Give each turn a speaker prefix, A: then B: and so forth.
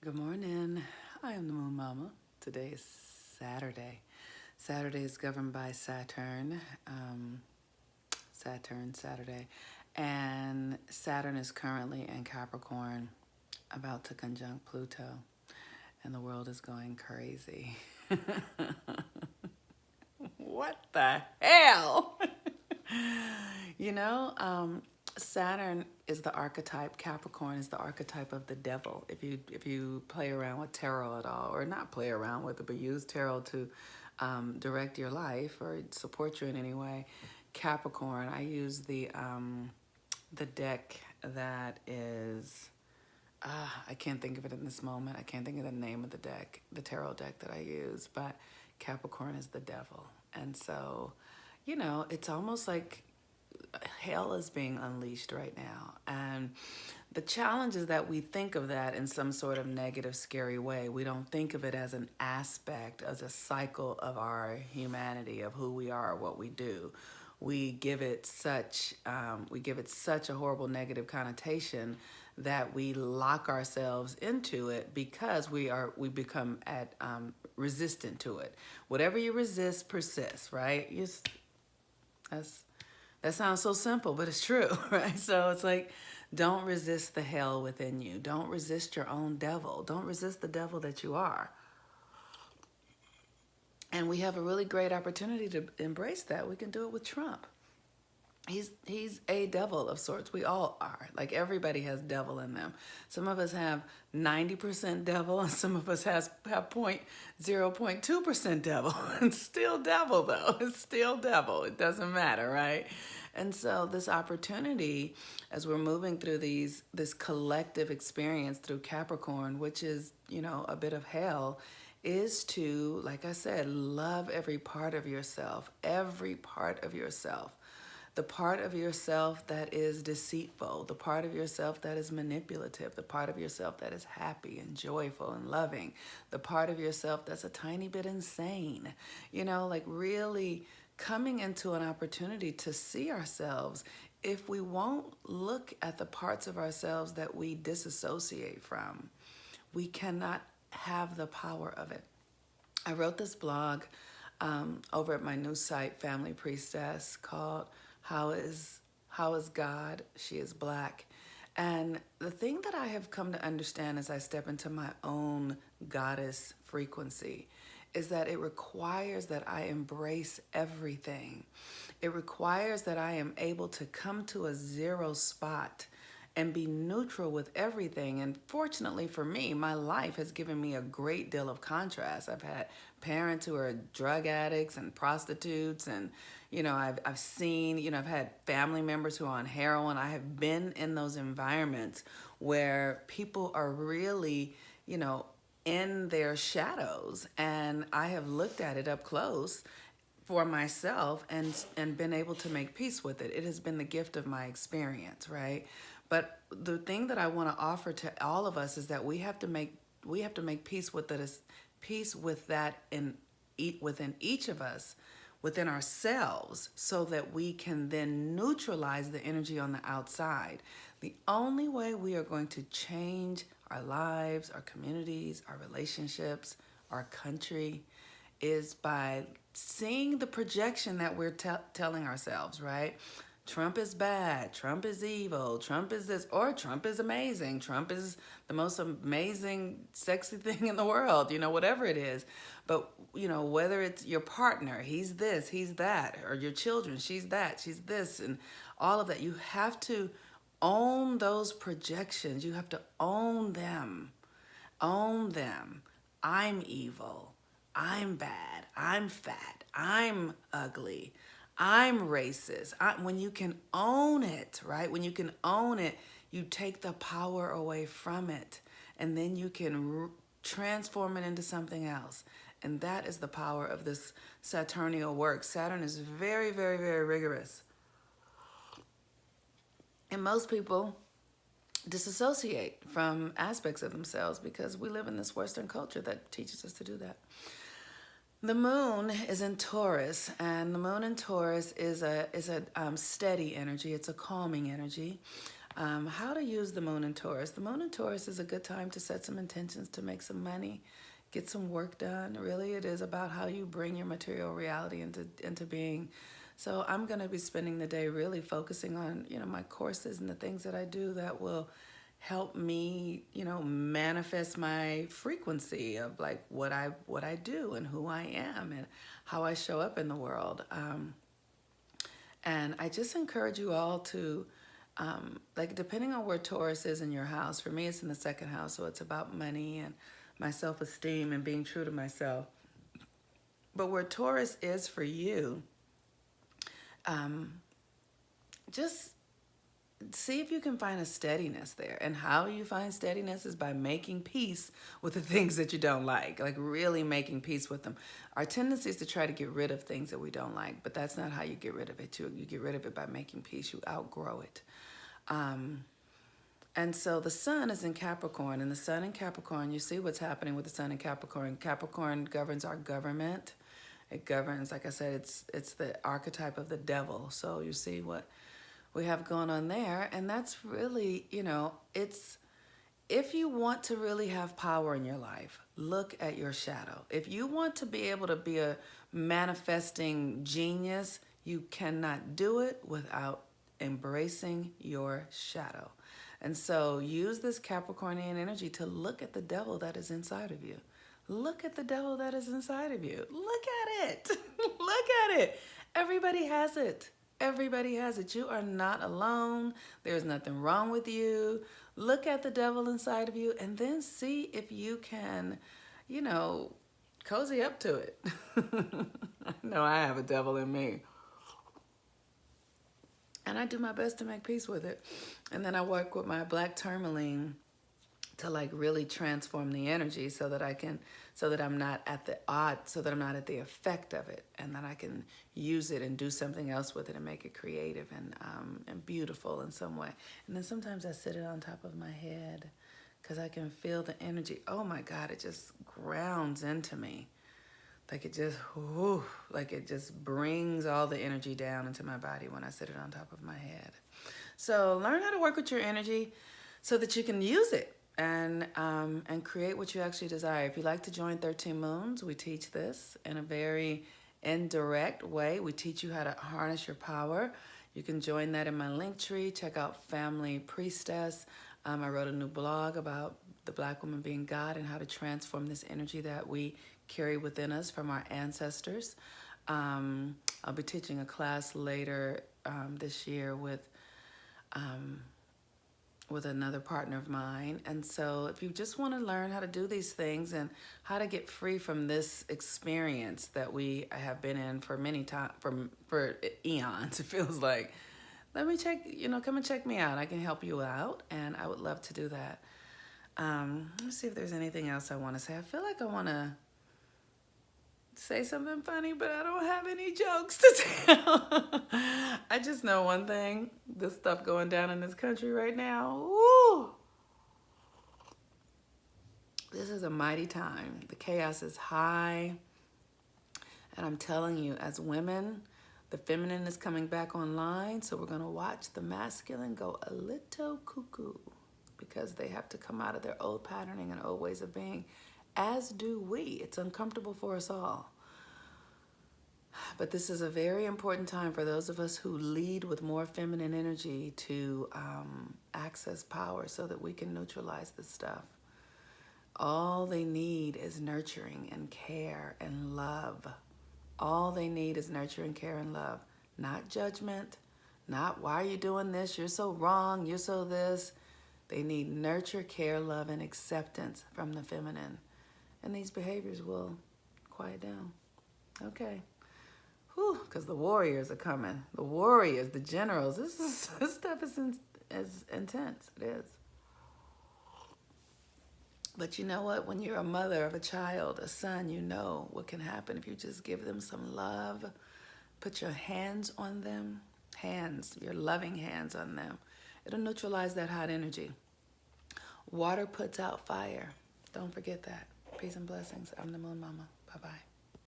A: Good morning. I am the Moon Mama. Today is Saturday. Saturday is governed by Saturn. Saturday. And Saturn is currently in Capricorn, about to conjunct Pluto. And the world is going crazy. What the hell? you know, um, Saturn is the archetype. Capricorn is the archetype of the devil. If you play around with tarot at all, or not play around with it, but use tarot to direct your life or support you in any way, Capricorn. I use the deck that is. I can't think of it in this moment. I can't think of the name of the deck, the tarot deck that I use, but Capricorn is the devil. And so, it's almost like hell is being unleashed right now. And the challenge is that we think of that in some sort of negative, scary way. We don't think of it as an aspect, as a cycle of our humanity, of who we are, what we do. We give it such a horrible negative connotation that we lock ourselves into it because we become resistant to it. Whatever you resist persists, right? That's that sounds so simple, but it's true, right? So it's like, don't resist the hell within you. Don't resist your own devil. Don't resist the devil that you are. And we have a really great opportunity to embrace that. We can do it with Trump. He's a devil of sorts. We all are. Like, everybody has devil in them. Some of us have 90% devil, and some of us have 0.2% devil. It's still devil, though. It's still devil. It doesn't matter, right? And so this opportunity, as we're moving through this collective experience through Capricorn, which is, a bit of hell, is to, like I said, love every part of yourself, every part of yourself. The part of yourself that is deceitful, the part of yourself that is manipulative, the part of yourself that is happy and joyful and loving, the part of yourself that's a tiny bit insane, like really coming into an opportunity to see ourselves. If we won't look at the parts of ourselves that we disassociate from, we cannot have the power of it. I wrote this blog over at my new site, Family Priestess, called How is God? She is Black. And the thing that I have come to understand as I step into my own goddess frequency is that it requires that I embrace everything. It requires that I am able to come to a zero spot and be neutral with everything. And fortunately for me, my life has given me a great deal of contrast. I've had parents who are drug addicts and prostitutes, and I've seen, I've had family members who are on heroin. I have been in those environments where people are really, in their shadows, and I have looked at it up close for myself and been able to make peace with it. It has been the gift of my experience, right? But the thing that I want to offer to all of us is that we have to make peace with that within each of us, within ourselves, so that we can then neutralize the energy on the outside. The only way we are going to change our lives, our communities, our relationships, our country, is by seeing the projection that we're telling ourselves, right? Trump is bad, Trump is evil, Trump is this, or Trump is amazing, Trump is the most amazing, sexy thing in the world, whatever it is. But, whether it's your partner, he's this, he's that, or your children, she's that, she's this, and all of that, you have to own those projections. You have to own them. Own them. I'm evil. I'm bad. I'm fat. I'm ugly. I'm racist. When you can own it, right? When you can own it, you take the power away from it, and then you can transform it into something else. And that is the power of this Saturnial work. Saturn is very, very, very rigorous. And most people disassociate from aspects of themselves because we live in this Western culture that teaches us to do that. The moon is in Taurus, and the moon in Taurus is a steady energy. It's a calming energy. How to use the moon in Taurus. The moon in Taurus is a good time to set some intentions to make some money, get some work done. Really, it is about how you bring your material reality into being. So I'm going to be spending the day really focusing on, my courses and the things that I do that will help me, manifest my frequency of like what I do and who I am and how I show up in the world. And I just encourage you all to, like, depending on where Taurus is in your house, for me, it's in the second house. So it's about money and my self-esteem and being true to myself. But where Taurus is for you, just see if you can find a steadiness there. And how you find steadiness is by making peace with the things that you don't like really making peace with them. Our tendency is to try to get rid of things that we don't like, but that's not how you get rid of it. You get rid of it by making peace. You outgrow it. And so the sun is in Capricorn, and the sun in Capricorn, you see what's happening with the sun in Capricorn. Capricorn governs our government. It governs, like I said, it's the archetype of the devil. So you see what we have going on there. And that's really, it's, if you want to really have power in your life, look at your shadow. If you want to be able to be a manifesting genius, you cannot do it without embracing your shadow. And so use this Capricornian energy to look at the devil that is inside of you. Look at the devil that is inside of you. Look at it. Look at it. Everybody has it. Everybody has it. You are not alone. There's nothing wrong with you. Look at the devil inside of you and then see if you can, cozy up to it. I know I have a devil in me. And I do my best to make peace with it. And then I work with my black tourmaline to really transform the energy so that I'm not at the effect of it, and that I can use it and do something else with it and make it creative and beautiful in some way. And then sometimes I sit it on top of my head because I can feel the energy. Oh my God, it just grounds into me. It just brings all the energy down into my body when I sit it on top of my head. So learn how to work with your energy so that you can use it and create what you actually desire. If you like to join 13 Moons, we teach this in a very indirect way. We teach you how to harness your power. You can join that in my link tree. Check out Family Priestess. I wrote a new blog about the Black woman being God and how to transform this energy that we carry within us from our ancestors. I'll be teaching a class later this year with another partner of mine. And so if you just want to learn how to do these things and how to get free from this experience that we have been in for many times, for eons, it feels like, let me come and check me out. I can help you out, and I would love to do that. Let me see if there's anything else I want to say. I feel like I want to say something funny, but I don't have any jokes to tell. I just know one thing. This stuff going down in this country right now. Woo! This is a mighty time. The chaos is high. And I'm telling you, as women, the feminine is coming back online. So we're going to watch the masculine go a little cuckoo because they have to come out of their old patterning and old ways of being. As do we. It's uncomfortable for us all. But this is a very important time for those of us who lead with more feminine energy to access power so that we can neutralize this stuff. All they need is nurturing and care and love. All they need is nurturing, care, and love. Not judgment. Not, why are you doing this? You're so wrong. You're so this. They need nurture, care, love, and acceptance from the feminine. And these behaviors will quiet down. Okay. Whew, because the warriors are coming. The warriors, the generals. This stuff is intense. It is. But you know what? When you're a mother of a child, a son, you know what can happen if you just give them some love. Put your hands on them. Your loving hands on them. It'll neutralize that hot energy. Water puts out fire. Don't forget that. Peace and blessings. I'm the Moon Mama. Bye-bye.